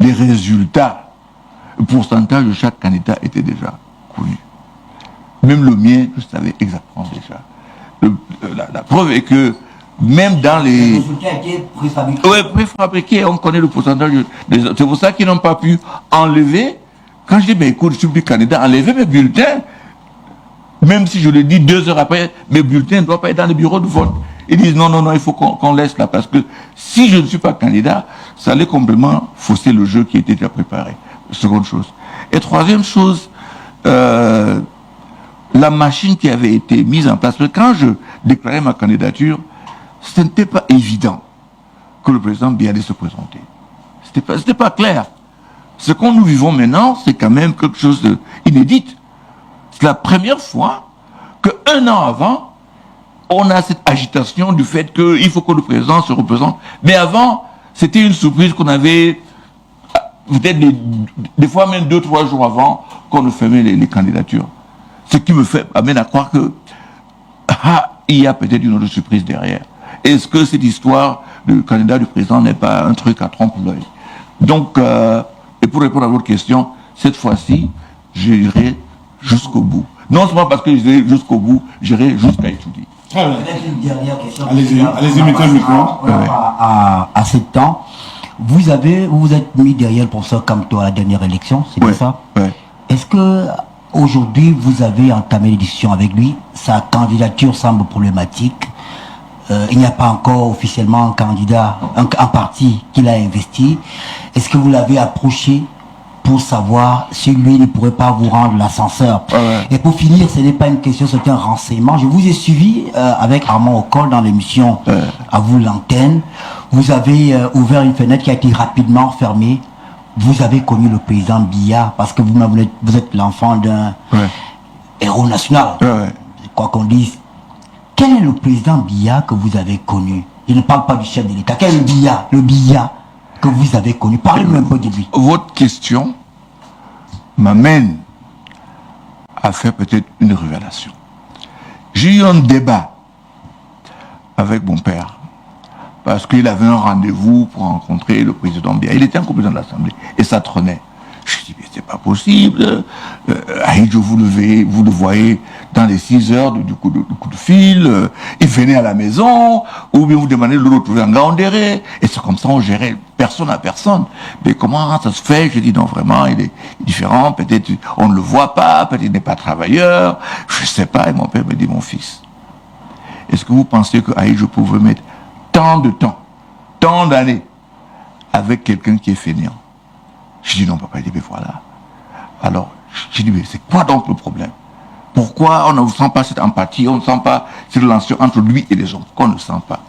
les résultats, le pourcentage de chaque candidat était déjà connu. Même le mien, je savais exactement déjà. La preuve est que même dans les... Le résultat était préfabriqué. Oui, préfabriqué, on connaît le pourcentage des autres. C'est pour ça qu'ils n'ont pas pu enlever. Quand je dis, mais écoute, je suis plus candidat, enlever mes bulletins, même si je le dis 2 heures après, mes bulletins ne doivent pas être dans les bureaux de vote. Ils disent non, il faut qu'on laisse là, parce que si je ne suis pas candidat, ça allait complètement fausser le jeu qui était déjà préparé. Seconde chose. Et troisième chose, la machine qui avait été mise en place, parce que quand je déclarais ma candidature, ce n'était pas évident que le président Biya allait se présenter. C'était pas clair. Ce qu'on nous vivons maintenant, c'est quand même quelque chose d'inédit. C'est la première fois qu'un an avant, on a cette agitation du fait qu'il faut que le président se représente. Mais avant, c'était une surprise qu'on avait, peut-être des fois même 2-3 jours avant qu'on ne fermait les candidatures. Ce qui me amène à croire que il y a peut-être une autre surprise derrière. Est-ce que cette histoire du candidat du président n'est pas un truc à trompe-l'œil? Donc, et pour répondre à votre question, cette fois-ci, j'irai jusqu'au bout. Non seulement parce que j'irai jusqu'au bout, j'irai jusqu'à étudier. Peut-être une dernière question. Allez-y, mettez le micro. À 7 ans, vous vous êtes mis derrière le professeur Kamto à la dernière élection, c'est bien ça? Est-ce que aujourd'hui vous avez entamé les discussions avec lui? Sa candidature semble problématique. Il n'y a pas encore officiellement un candidat, un parti qu'il a investi. Est-ce que vous l'avez approché pour savoir si lui ne pourrait pas vous rendre l'ascenseur? Et pour finir, ce n'est pas une question, c'est un renseignement. Je vous ai suivi avec Armand Ocol dans l'émission À vous l'antenne. Vous avez ouvert une fenêtre qui a été rapidement fermée. Vous avez connu le président Biya parce que vous-même vous êtes l'enfant d'un héros national. Quoi qu'on dise. Quel est le président Biya que vous avez connu? Je ne parle pas du chef de l'État. Quel est le Biya que vous avez connu? Parlez-nous un peu de lui. Votre question m'amène à faire peut-être une révélation. J'ai eu un débat avec mon père parce qu'il avait un rendez-vous pour rencontrer le président Biya. Il était un président de l'Assemblée et ça trônait. Je dis, mais c'est pas possible. Ahidjo, vous le voyez dans les 6 heures du coup de fil. Il venait à la maison, ou bien vous demandez de le retrouver en Gaondéré. Et c'est comme ça, on gérait personne à personne. Mais comment ça se fait? Je dis, non, vraiment, il est différent. Peut-être on ne le voit pas, peut-être il n'est pas travailleur. Je sais pas. Et mon père me dit, mon fils, est-ce que vous pensez que Ahidjo pouvait mettre tant de temps, tant d'années avec quelqu'un qui est fainéant? Je dis non, papa, il dit, mais voilà. Alors, je dis, mais c'est quoi donc le problème? Pourquoi on ne sent pas cette empathie, on ne sent pas cette relation entre lui et les autres? Pourquoi on ne le sent pas?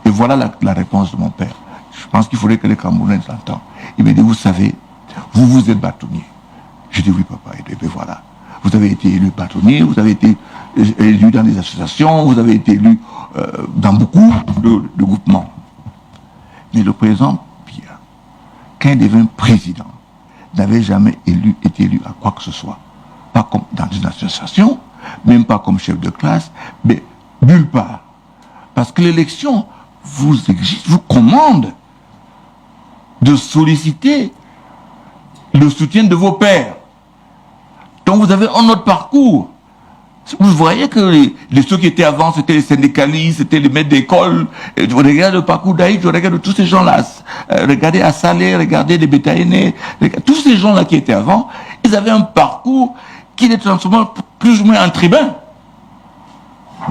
Et voilà la réponse de mon père. Je pense qu'il faudrait que les Camerounais l'entendent. Il me dit, vous savez, vous êtes bâtonnier. Je dis, oui, papa. Il dit, mais voilà. Vous avez été élu bâtonnier, vous avez été élu dans des associations, vous avez été élu dans beaucoup de groupements. Mais le président Biya, quand il devint président, n'avait jamais été élu à quoi que ce soit. Pas comme dans une association, même pas comme chef de classe, mais nulle part. Parce que l'élection vous exige, vous commande de solliciter le soutien de vos pairs. Donc vous avez un autre parcours. Vous voyez que ceux qui étaient avant, c'était les syndicalistes, c'était les maîtres d'école. Vous regardez le parcours d'Aïd, je regarde tous ces gens-là. Regardez Assalé, regardez les Bétaïnés. Tous ces gens-là qui étaient avant, ils avaient un parcours qui les transformait plus ou moins en tribun.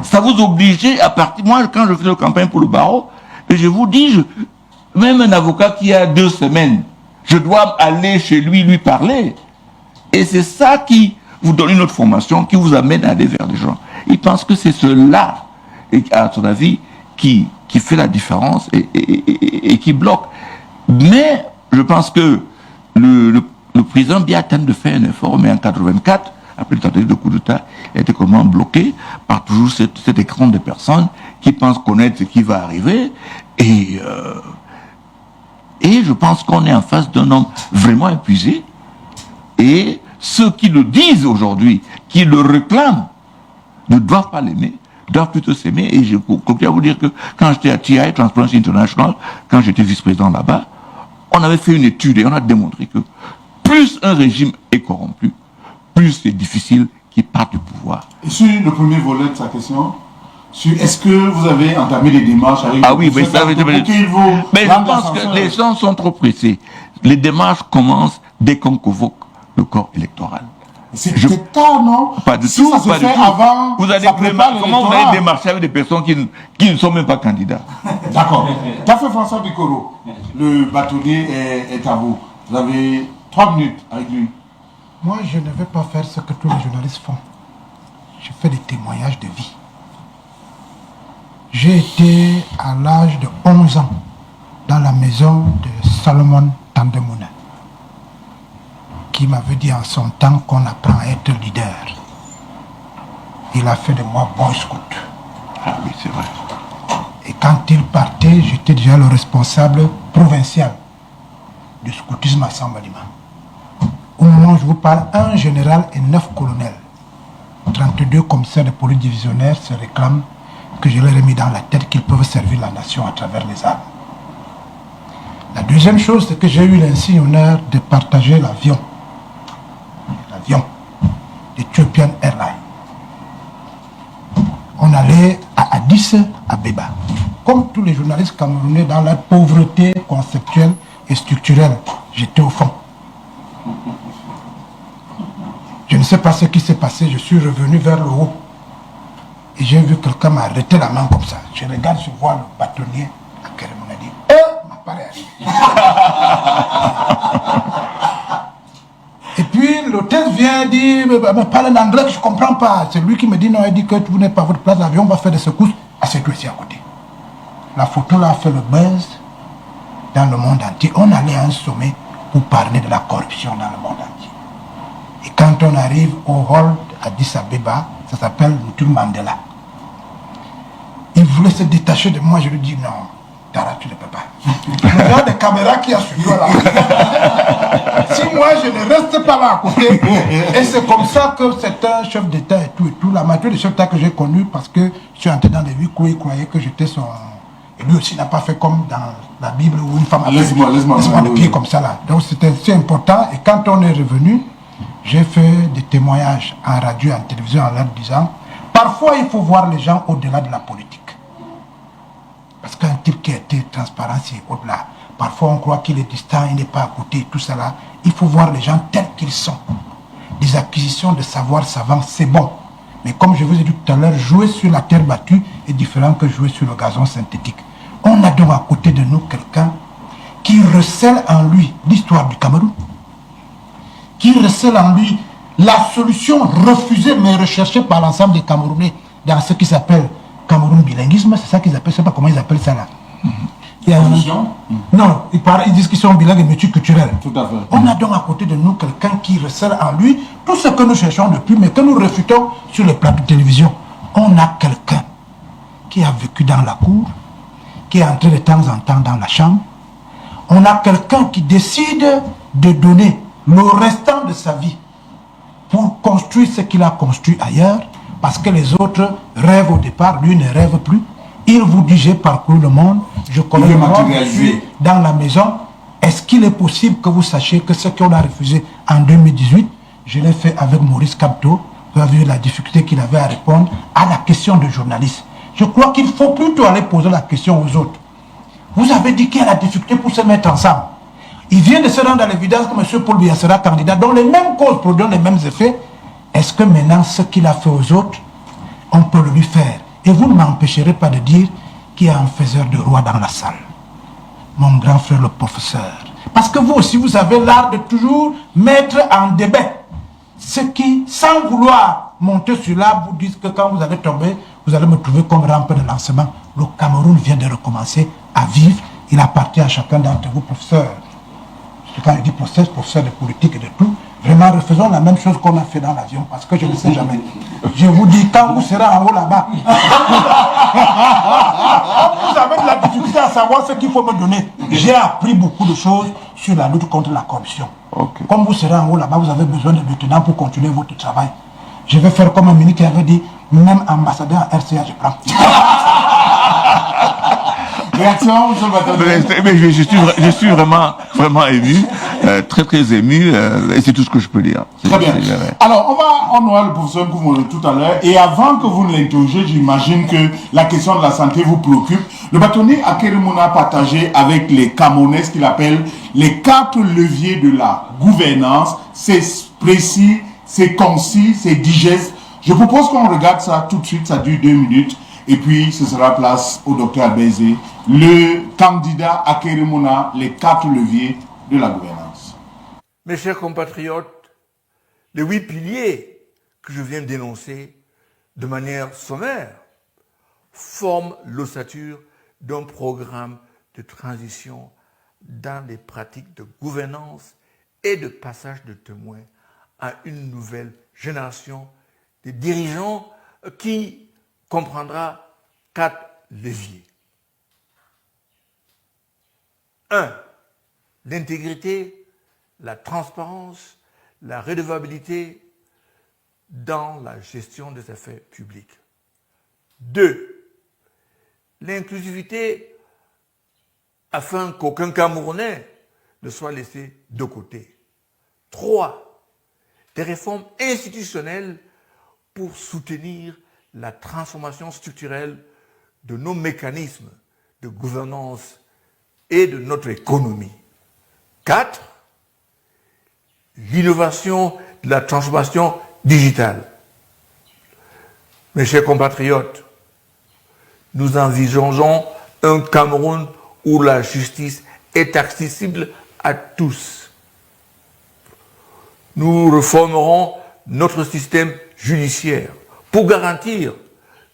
Ça vous obligeait à partir... Moi, quand je faisais la campagne pour le barreau, je vous dis, même un avocat qui a 2 semaines, je dois aller chez lui parler. Et c'est ça qui vous donne une autre formation, qui vous amène à aller vers des gens. Il pense que c'est cela, à son avis, qui fait la différence et qui bloque. Mais je pense que le président Biya tente de faire un effort, mais en 84, après le tentative de coup d'État, il a été complètement bloqué par toujours cet écran de personnes qui pensent connaître ce qui va arriver. Et je pense qu'on est en face d'un homme vraiment épuisé. Et ceux qui le disent aujourd'hui, qui le réclament, ne doivent pas l'aimer, doivent plutôt s'aimer. Et je continue à vous dire que quand j'étais à TI, Transparency International, quand j'étais vice-président là-bas, On avait fait une étude et on a démontré que plus un régime est corrompu, plus c'est difficile qu'il parte du pouvoir. Et sur le premier volet de sa question, est-ce que vous avez entamé des démarches avec mais ça veut dire... Mais je pense que les gens sont trop pressés. Les démarches commencent dès qu'on convoque le corps électoral. C'est tard, non? Pas du si tout, ça se pas fait du tout. Avant, comment vous allez démarcher avec des personnes qui ne sont même pas candidats? D'accord. Qu'a fait François Bikoro? Le bâtonnier est à vous. Vous avez 3 minutes avec lui. Moi, je ne vais pas faire ce que tous les journalistes font. Je fais des témoignages de vie. J'ai été à l'âge de 11 ans dans la maison de Salomon Tandemounen, qui m'avait dit en son temps qu'on apprend à être leader. Il a fait de moi Boy Scout. Ah oui, c'est vrai. Et quand il partait, j'étais déjà le responsable provincial du scoutisme à Sambalima. Au moment où je vous parle, 1 général et 9 colonels, 32 commissaires de police divisionnaires se réclament que je leur ai mis dans la tête qu'ils peuvent servir la nation à travers les armes. La deuxième chose, c'est que j'ai eu l'insigne honneur de partager l'avion d'Ethiopian Airlines. On allait à Addis Abeba. Comme tous les journalistes camerounais dans la pauvreté conceptuelle et structurelle, j'étais au fond. Je ne sais pas ce qui s'est passé, je suis revenu vers le haut. Et j'ai vu quelqu'un m'arrêter la main comme ça. Je regarde, je vois le bâtonnier à Kérémon a dit « m'appareil arrive ». Et puis l'hôtesse vient dire « mais parle en anglais que je ne comprends pas ». C'est lui qui me dit « non, il dit que vous n'êtes pas à votre place, l'avion va faire des secousses ». Assieds-toi ici à côté. La photo là a fait le buzz dans le monde entier. On allait à un sommet pour parler de la corruption dans le monde entier. Et quand on arrive au hall d'Addis Abeba, ça s'appelle Moutour Mandela. Il voulait se détacher de moi, je lui dis non, Tara, tu ne peux pas. Il y a des caméras qui a sur toi là. Si moi je ne reste pas là à côté, et c'est comme ça que c'est un chef d'État et tout, la majorité des chefs d'État que j'ai connus, parce que je suis entré dans les 8 coups, il croyait que j'étais son... Et lui aussi n'a pas fait comme dans la Bible où une femme a laisse-moi le pied comme ça là. Donc c'était si important, et quand on est revenu, j'ai fait des témoignages en radio, en télévision, en leur disant, parfois il faut voir les gens au-delà de la politique. Parce qu'un type qui a été transparent, c'est au-delà. Parfois on croit qu'il est distant, il n'est pas à côté, tout ça là. Il faut voir les gens tels qu'ils sont. Des acquisitions de savoir savant, c'est bon. Mais comme je vous ai dit tout à l'heure, jouer sur la terre battue est différent que jouer sur le gazon synthétique. On a donc à côté de nous quelqu'un qui recèle en lui l'histoire du Cameroun, qui recèle en lui la solution refusée mais recherchée par l'ensemble des Camerounais dans ce qui s'appelle Cameroun bilinguisme, c'est ça qu'ils appellent, je ne sais pas comment ils appellent ça là. Il y a non, ils disent qu'ils sont bilingues et multiculturels. Tout à fait. On a donc à côté de nous quelqu'un qui recèle en lui tout ce que nous cherchons depuis, mais que nous refutons sur les plateaux de télévision. On a quelqu'un qui a vécu dans la cour, qui est entré de temps en temps dans la chambre. On a quelqu'un qui décide de donner le restant de sa vie pour construire ce qu'il a construit ailleurs, parce que les autres rêvent au départ, lui ne rêve plus. Il vous dit, j'ai parcouru le monde, je connais le monde, je suis dans la maison. Est-ce qu'il est possible que vous sachiez que ce qu'on a refusé en 2018, je l'ai fait avec Maurice Kamto, vous avez vu la difficulté qu'il avait à répondre à la question de journaliste. Je crois qu'il faut plutôt aller poser la question aux autres. Vous avez dit qu'il y a la difficulté pour se mettre ensemble. Il vient de se rendre à l'évidence que M. Paul Biya sera candidat, dont les mêmes causes produisent les mêmes effets. Est-ce que maintenant, ce qu'il a fait aux autres, on peut le lui faire? Et vous ne m'empêcherez pas de dire qu'il y a un faiseur de roi dans la salle. Mon grand frère, le professeur. Parce que vous aussi, vous avez l'art de toujours mettre en débat ceux qui, sans vouloir monter sur l'arbre, vous disent que quand vous allez tomber, vous allez me trouver comme rampe de lancement. Le Cameroun vient de recommencer à vivre. Il appartient à chacun d'entre vous, professeur. Quand je dis professeur de politique et de tout, vraiment refaisons la même chose qu'on a fait dans l'avion, parce que je ne sais jamais. Je vous dis, quand vous serez en haut là-bas, vous avez de la difficulté à savoir ce qu'il faut me donner. J'ai appris beaucoup de choses sur la lutte contre la corruption. Okay. Comme vous serez en haut là-bas, vous avez besoin de lieutenants pour continuer votre travail. Je vais faire comme un ministre qui avait dit, même ambassadeur en RCA, je prends. Réaction, monsieur le bâtonnier? Mais je suis vraiment ému, très ému, et c'est tout ce que je peux dire. Très bien. Alors, on aura le professeur Nkoumolo tout à l'heure, et avant que vous ne l'interrogez, j'imagine que la question de la santé vous préoccupe. Le bâtonnier Akeremouna a partagé avec les Camerounais ce qu'il appelle les 4 leviers de la gouvernance. C'est précis, c'est concis, c'est digeste. Je propose qu'on regarde ça tout de suite, ça dure 2 minutes. Et puis, ce sera place au docteur Albezé, le candidat Akeremouna, les 4 leviers de la gouvernance. Mes chers compatriotes, les 8 piliers que je viens d'énoncer de manière sommaire forment l'ossature d'un programme de transition dans les pratiques de gouvernance et de passage de témoins à une nouvelle génération de dirigeants qui comprendra 4 leviers. 1. L'intégrité, la transparence, la redevabilité dans la gestion des affaires publiques. 2. L'inclusivité afin qu'aucun Camerounais ne soit laissé de côté. 3. Des réformes institutionnelles pour soutenir la transformation structurelle de nos mécanismes de gouvernance et de notre économie. 4. L'innovation de la transformation digitale. Mes chers compatriotes, nous envisageons un Cameroun où la justice est accessible à tous. Nous réformerons notre système judiciaire pour garantir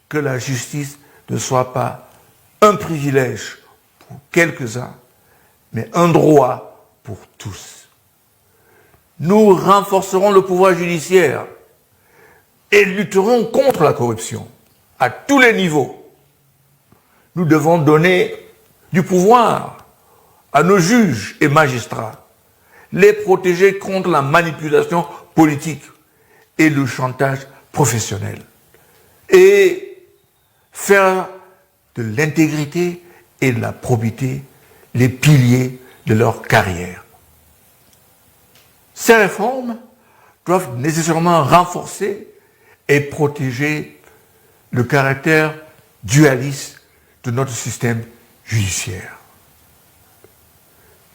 que la justice ne soit pas un privilège pour quelques-uns, mais un droit pour tous. Nous renforcerons le pouvoir judiciaire et lutterons contre la corruption à tous les niveaux. Nous devons donner du pouvoir à nos juges et magistrats, les protéger contre la manipulation politique et le chantage professionnel, et faire de l'intégrité et de la probité les piliers de leur carrière. Ces réformes doivent nécessairement renforcer et protéger le caractère dualiste de notre système judiciaire.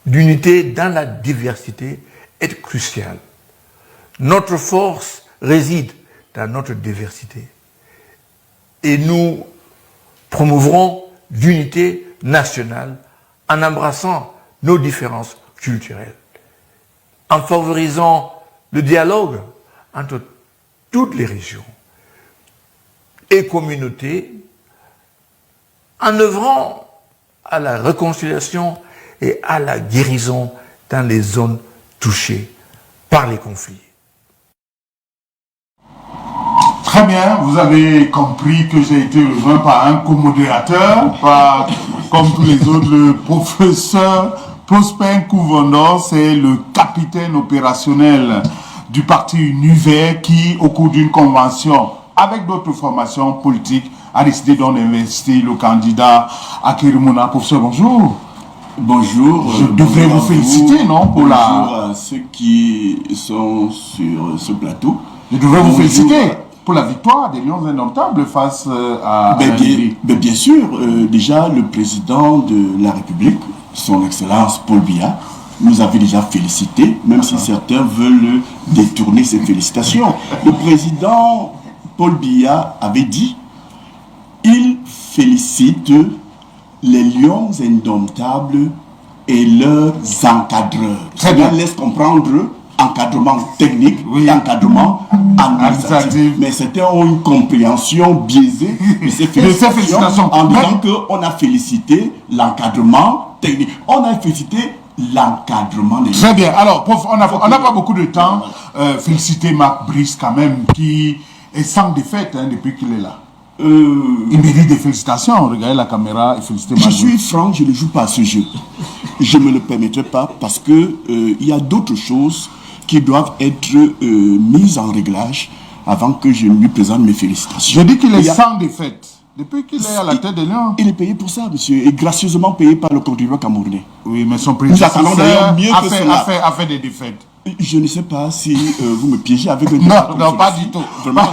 L'unité dans la diversité est cruciale. Notre force réside dans notre diversité. Et nous promouvrons l'unité nationale en embrassant nos différences culturelles, en favorisant le dialogue entre toutes les régions et communautés, en œuvrant à la réconciliation et à la guérison dans les zones touchées par les conflits. Très bien, vous avez compris que j'ai été rejoint par un co-modérateur, pas comme tous les autres, le professeur Prosper Nkouvondor, c'est le capitaine opérationnel du parti Univers qui, au cours d'une convention avec d'autres formations politiques, a décidé d'en investir le candidat Akeremouna. Professeur, bonjour. Bonjour. Je devrais vous féliciter, non, pour bonjour à ceux qui sont sur ce plateau. Je devrais vous féliciter pour la victoire des Lions Indomptables face à bien sûr, déjà le président de la République, son Excellence Paul Biya, nous avait déjà félicité, même si certains veulent détourner ces félicitations. Le président Paul Biya avait dit, il félicite les Lions Indomptables et leurs encadreurs. Très bien. Ça laisse comprendre encadrement technique, et encadrement administratif. Mais certains ont une compréhension biaisée de ces félicitations en disant qu'on a félicité l'encadrement technique. On a félicité l'encadrement des... Très bien. Alors, prof, on n'a pas beaucoup de temps. Féliciter Marc Brice quand même, qui est sans défaite depuis qu'il est là. Il mérite des félicitations. Regardez la caméra et félicitez Marc Brice. Je suis franc, je ne joue pas à ce jeu. Je ne me le permettrai pas parce que il y a d'autres choses qui doivent être mises en réglage avant que je lui présente mes félicitations. Je dis qu'il est sans défaite. Depuis qu'il est à la tête de Lyon. Il est payé pour ça, monsieur, et gracieusement payé par le contribuable camerounais. Oui, mais son Nous attendons d'ailleurs mieux président que cela. a fait des défaites. Je ne sais pas si vous me piégez avec un Non, pas du tout. Vraiment,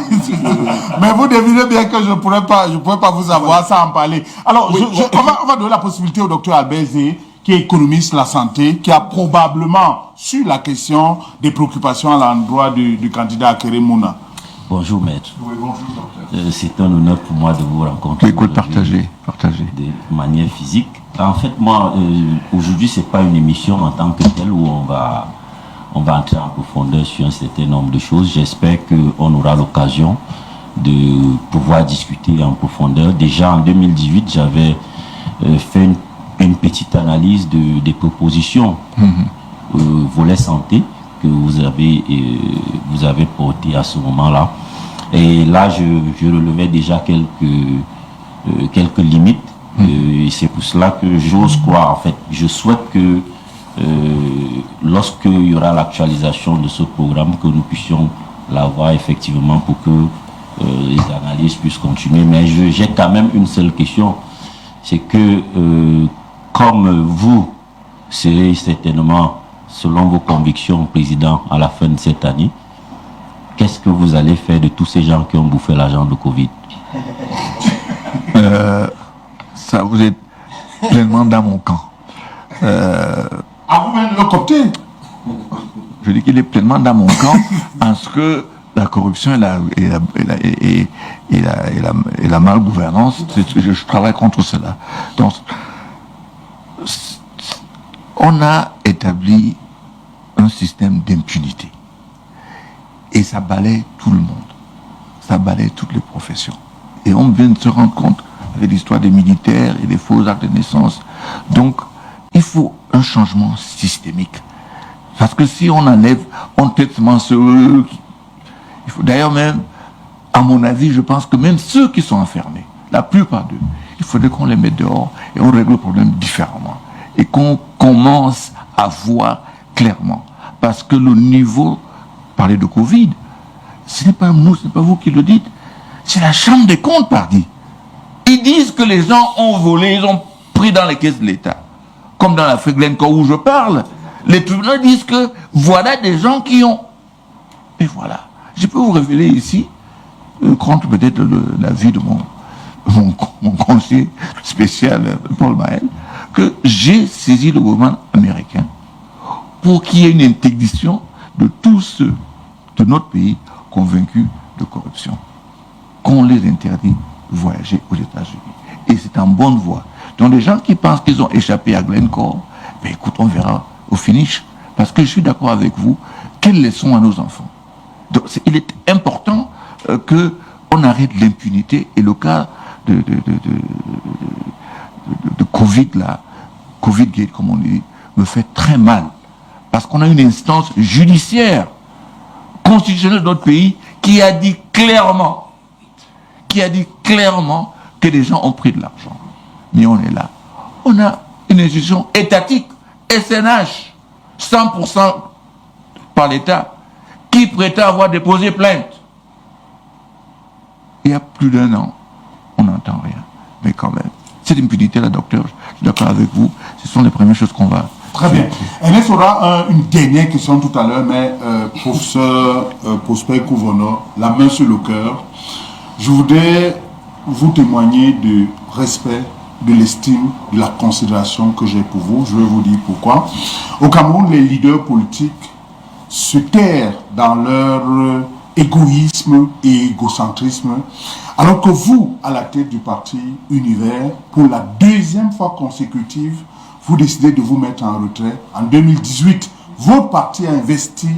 mais vous devinez bien que je ne pourrais pas vous avoir ça en parler. Alors, on va donner la possibilité au docteur Albert Zé, qui est économiste de la santé, qui a probablement su la question des préoccupations à l'endroit du candidat Akeré Mouna. Bonjour maître. Oui, bonjour docteur. C'est un honneur pour moi de vous rencontrer. Écoute, partagez. De manière physique. En fait, moi, aujourd'hui, c'est pas une émission en tant que telle où on va entrer en profondeur sur un certain nombre de choses. J'espère qu'on aura l'occasion de pouvoir discuter en profondeur. Déjà en 2018, j'avais fait une petite analyse des propositions volet santé que vous avez porté à ce moment-là. Et là, je relevais déjà quelques limites. Et c'est pour cela que j'ose croire, en fait, je souhaite que lorsqu'il y aura l'actualisation de ce programme, que nous puissions l'avoir effectivement pour que les analyses puissent continuer. Mais j'ai quand même une seule question, c'est que comme vous serez certainement, selon vos convictions, président à la fin de cette année, qu'est-ce que vous allez faire de tous ces gens qui ont bouffé l'argent de Covid? Ça, vous êtes pleinement dans mon camp. À vous-même le copter. Je dis qu'il est pleinement dans mon camp en ce que la corruption et la malgouvernance, je travaille contre cela. Donc, on a établi un système d'impunité. Et ça balaye tout le monde. Ça balaye toutes les professions. Et on vient de se rendre compte avec l'histoire des militaires et des faux actes de naissance. Donc, il faut un changement systémique. Parce que si on enlève, on traite seulement ceux qui... Il faut d'ailleurs même, à mon avis, je pense que même ceux qui sont enfermés, la plupart d'eux, il faudrait qu'on les mette dehors et on règle le problème différemment. Et qu'on commence à voir clairement. Parce que le niveau, parler de Covid, ce n'est pas nous, ce n'est pas vous qui le dites, c'est la Chambre des comptes, pardi. Ils disent que les gens ont volé, ils ont pris dans les caisses de l'État. Comme dans l'Afrique Glencore où je parle, les tribunaux disent que voilà des gens qui ont... Et voilà. Je peux vous révéler ici, contre peut-être l'avis de mon conseiller spécial, Paul Maël, que j'ai saisi le gouvernement américain pour qu'il y ait une interdiction de tous ceux de notre pays convaincus de corruption. Qu'on les interdit de voyager aux États-Unis. Et c'est en bonne voie. Donc les gens qui pensent qu'ils ont échappé à Glencore, ben écoute, on verra au finish. Parce que je suis d'accord avec vous, quelles leçons à nos enfants? Donc il est important qu'on arrête l'impunité et le cas de Covid là, Covid-Gate comme on dit, me fait très mal. Parce qu'on a une instance judiciaire constitutionnelle de notre pays qui a dit clairement que les gens ont pris de l'argent. Mais on est là. On a une institution étatique, SNH, 100% par l'État, qui prétend avoir déposé plainte. Il y a plus d'1 an, on n'entend rien. Mais quand même, cette impunité-là, docteur, je suis d'accord avec vous, ce sont les premières choses qu'on va... Très bien. Ernest aura une dernière question tout à l'heure, mais professeur Prosper Kouvono, la main sur le cœur, je voudrais vous témoigner du respect, de l'estime, de la considération que j'ai pour vous. Je vais vous dire pourquoi. Au Cameroun, les leaders politiques se terrent dans leur égoïsme et égocentrisme, alors que vous, à la tête du parti Univers, pour la 2e fois consécutive, vous décidez de vous mettre en retrait. En 2018, votre parti a investi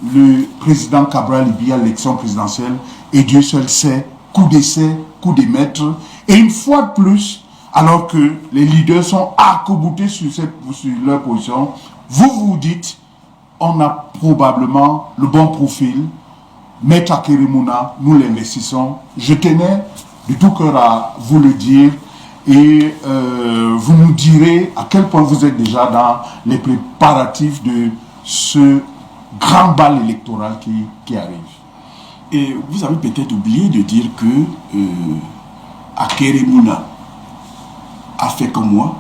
le président Cabral Libya à l'élection présidentielle et Dieu seul sait, coup d'essai, coup de maître. Et une fois de plus, alors que les leaders sont arc-boutés sur leur position, vous dites, on a probablement le bon profil, Maître Akeré Mouna, nous l'investissons. Je tenais de tout cœur à vous le dire et vous nous direz à quel point vous êtes déjà dans les préparatifs de ce grand bal électoral qui arrive. Et vous avez peut-être oublié de dire que Akeremouna a fait comme moi,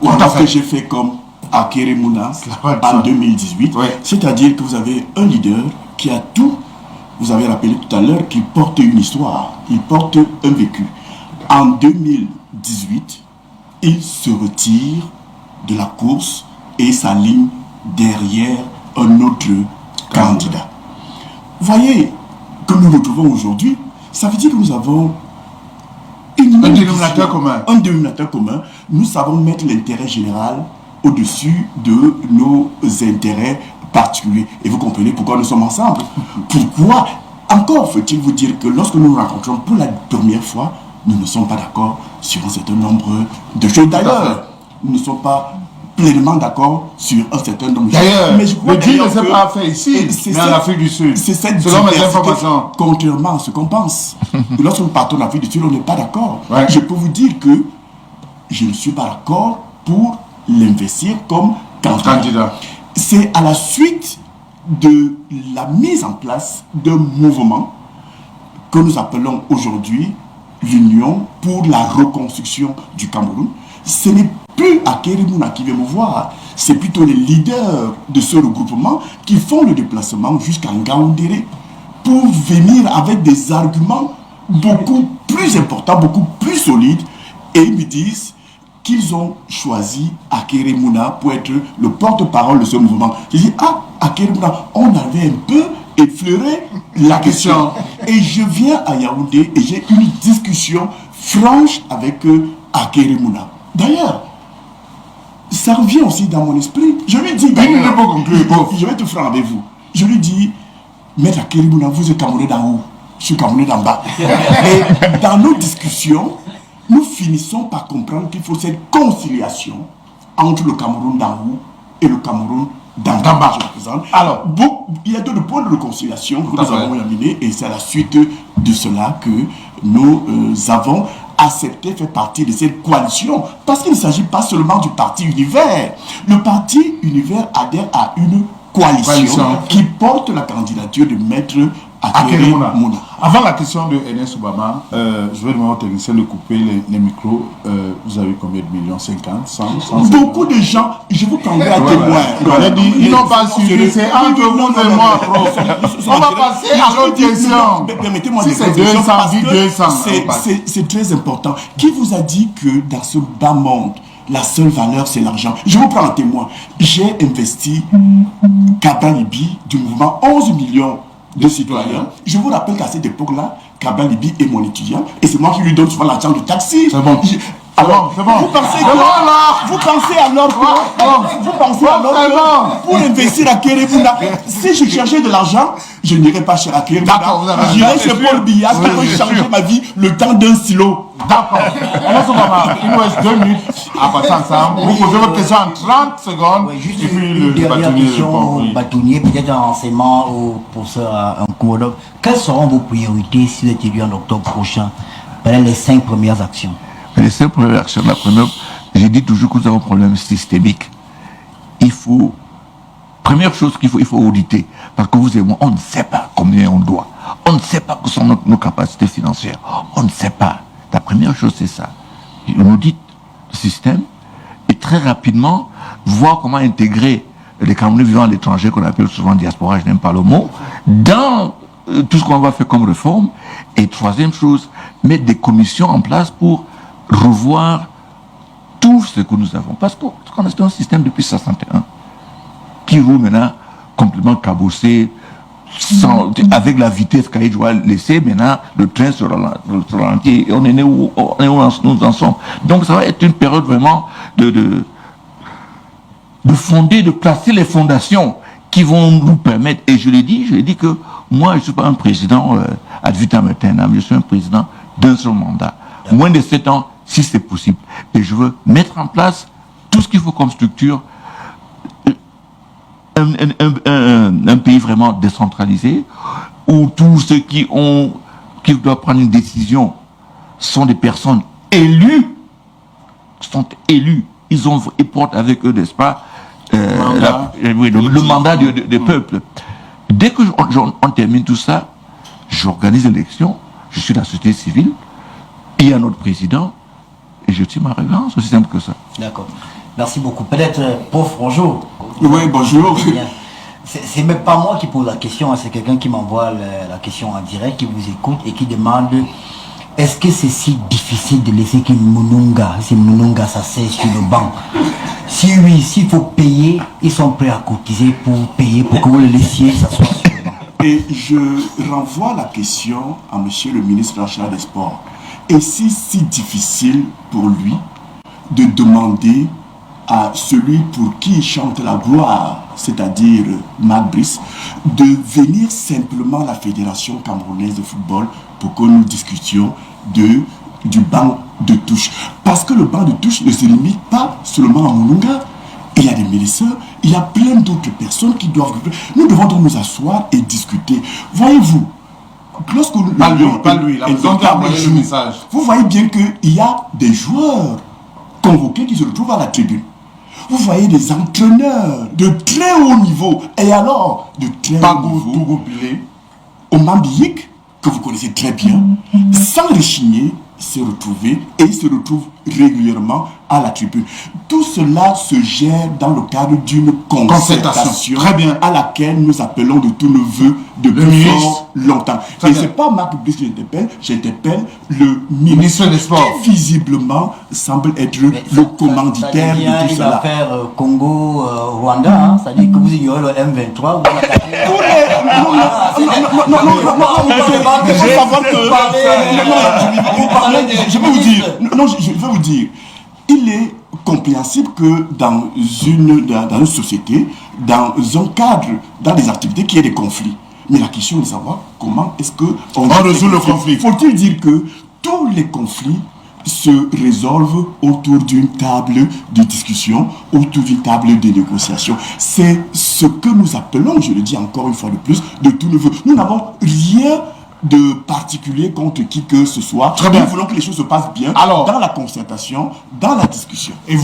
ou alors que j'ai fait comme Akeremouna en 2018. Ouais. C'est-à-dire que vous avez un leader qui a tout, vous avez rappelé tout à l'heure, qu'il porte une histoire, il porte un vécu. En 2018, il se retire de la course et s'aligne derrière un autre candidat. Vous voyez que nous nous retrouvons aujourd'hui, ça veut dire que nous avons un dénominateur commun. Un dénominateur commun. Nous savons mettre l'intérêt général au-dessus de nos intérêts particuliers. Et vous comprenez pourquoi nous sommes ensemble. Pourquoi? Encore faut-il vous dire que lorsque nous nous rencontrons pour la première fois, nous ne sommes pas d'accord sur un certain nombre de choses. D'ailleurs, nous ne sommes pas pleinement d'accord sur un certain nombre de choses. D'ailleurs, le deal ne s'est que pas fait ici, mais en Afrique du Sud. C'est cette selon mes diversité, informations. contrairement à ce qu'on pense. Lorsque nous partons en Afrique du Sud, on n'est pas d'accord. Ouais. Je peux vous dire que je ne suis pas d'accord pour l'investir comme candidat. C'est à la suite de la mise en place d'un mouvement que nous appelons aujourd'hui l'Union pour la reconstruction du Cameroun. Ce n'est plus Akeremouna qui vient me voir, c'est plutôt les leaders de ce regroupement qui font le déplacement jusqu'à Ngaoundéré pour venir avec des arguments beaucoup plus importants, beaucoup plus solides, et ils me disent qu'ils ont choisi Akeremouna pour être le porte-parole de ce mouvement. Je dis, Akeremouna, on avait un peu effleuré la question. Et je viens à Yaoundé et j'ai une discussion franche avec Akeremouna. D'ailleurs, ça revient aussi dans mon esprit. Je lui dis, je vais être franc avec vous. Je lui dis, Maître Akeremouna, vous êtes Camerounais d'en haut, je suis Camerounais d'en bas. Et dans nos discussions, nous finissons par comprendre qu'il faut cette conciliation entre le Cameroun d'en haut et le Cameroun d'en bas. Alors, il y a d'autres points de réconciliation que nous avons amenés et c'est à la suite de cela que nous avons accepté faire partie de cette coalition. Parce qu'il ne s'agit pas seulement du parti Univers. Le parti Univers adhère à une coalition qui porte la candidature de Maître Akeremouna. Avant la question de Ernest Obama, je vais demander au technicien de couper les micros. Vous avez combien de millions? 50, 100? Beaucoup de gens, je vous prendrai à témoin. Ils n'ont pas suivi, c'est entre vous et moi. On va passer à l'autre question. Permettez-moi de c'est 200, c'est très important. Qui vous a dit que dans ce bas monde, la seule valeur, c'est l'argent? Je vous prends un témoin. J'ai investi Cabral Libi du mouvement 11 millions de citoyens. Je vous rappelle qu'à cette époque-là, Cabral Libi est mon étudiant et c'est moi qui lui donne souvent l'argent du taxi. C'est bon. Alors, vous pensez alors que pour investir à Akeremouna, si je cherchais de l'argent, je n'irais pas chez Akeremouna. J'irais chez Paul Biya qui peut changer ma vie le temps d'un stylo. D'accord. Il nous reste 2 minutes à passer ensemble. Vous posez votre question en 30 secondes. Juste et puis une dernière question au bâtonnier, peut-être un enseignement au professeur Nkoudou. Quelles seront vos priorités si vous êtes élu en octobre prochain? Quelles sont les 5 premières actions? Les 5 premières actions, la première, j'ai dit toujours que nous avons un problème systémique. Première chose il faut auditer. Parce que vous et moi, on ne sait pas combien on doit. On ne sait pas quelles sont nos capacités financières. On ne sait pas. La première chose, c'est ça. On audite le système et très rapidement, voir comment intégrer les Camerounais vivant à l'étranger, qu'on appelle souvent diaspora, je n'aime pas le mot, dans tout ce qu'on va faire comme réforme. Et troisième chose, mettre des commissions en place pour revoir tout ce que nous avons. Parce qu'on a un système depuis 61 qui roule maintenant complètement cabossé, avec la vitesse qu'il doit laisser. Maintenant, le train se ralentit et on est où nous en sommes. Donc ça va être une période vraiment de fonder, de placer les fondations qui vont nous permettre. Et je l'ai dit que moi, je ne suis pas un président ad vitam aeternam, je suis un président d'un seul mandat. Moins de 7 ans, si c'est possible. Et je veux mettre en place tout ce qu'il faut comme structure, un pays vraiment décentralisé, où tous ceux qui doivent prendre une décision sont des personnes élues, ils portent avec eux, n'est-ce pas, le mandat des peuples. Dès que on termine tout ça, j'organise l'élection, je suis la société civile, il y a notre président, et je tire ma révérence, aussi simple que ça. D'accord. Merci beaucoup. Peut-être, prof, bonjour. Oui, bonjour. C'est même pas moi qui pose la question, hein, c'est quelqu'un qui m'envoie la question en direct, qui vous écoute et qui demande est-ce que c'est si difficile de laisser que Mununga s'asseye sur le banc? Si oui, s'il faut payer, ils sont prêts à cotiser pour payer pour que vous le laissiez s'asseoir sur le banc. Et je renvoie la question à monsieur le ministre chargé des Sports. Est-ce si difficile pour lui de demander à celui pour qui il chante la gloire, c'est-à-dire Marc Brice, de venir simplement à la Fédération camerounaise de football pour que nous discutions du banc de touche. Parce que le banc de touche ne se limite pas seulement à Mununga. Il y a des ministres, il y a plein d'autres personnes qui doivent... Nous devons donc nous asseoir et discuter. Voyez-vous, lorsque nous... Pas lui, la maison qui a envoyé le message. Vous voyez bien qu'il y a des joueurs convoqués qui se retrouvent à la tribune. Vous voyez des entraîneurs de très haut niveau. Et alors, de très haut niveau, au Mambiik, que vous connaissez très bien, sans rechigner, se retrouver et se retrouve régulièrement à la tribune. Tout cela se gère dans le cadre d'une concertation très bien, à laquelle nous appelons de tous nos voeux depuis fort longtemps. Très et ce n'est pas Marc Brice que j'interpelle le ministre des Sports, qui visiblement semble être le commanditaire de tout cela. L'affaire Congo-Rwanda, hein, c'est-à-dire que vous ignorez le M23, vous attaquez... Je vais vous dire, il est compréhensible que dans une société, dans un cadre, dans des activités, qu'il y ait des conflits. Mais la question est de savoir comment est-ce qu'on résout le conflit. Faut-il dire que tous les conflits se résolvent autour d'une table de discussion, autour d'une table de négociation. C'est ce que nous appelons, je le dis encore une fois de plus, de tout neveu. Nous n'avons rien de particulier contre qui que ce soit. Très bien. Nous voulons que les choses se passent bien dans la concertation, dans la discussion. Et vous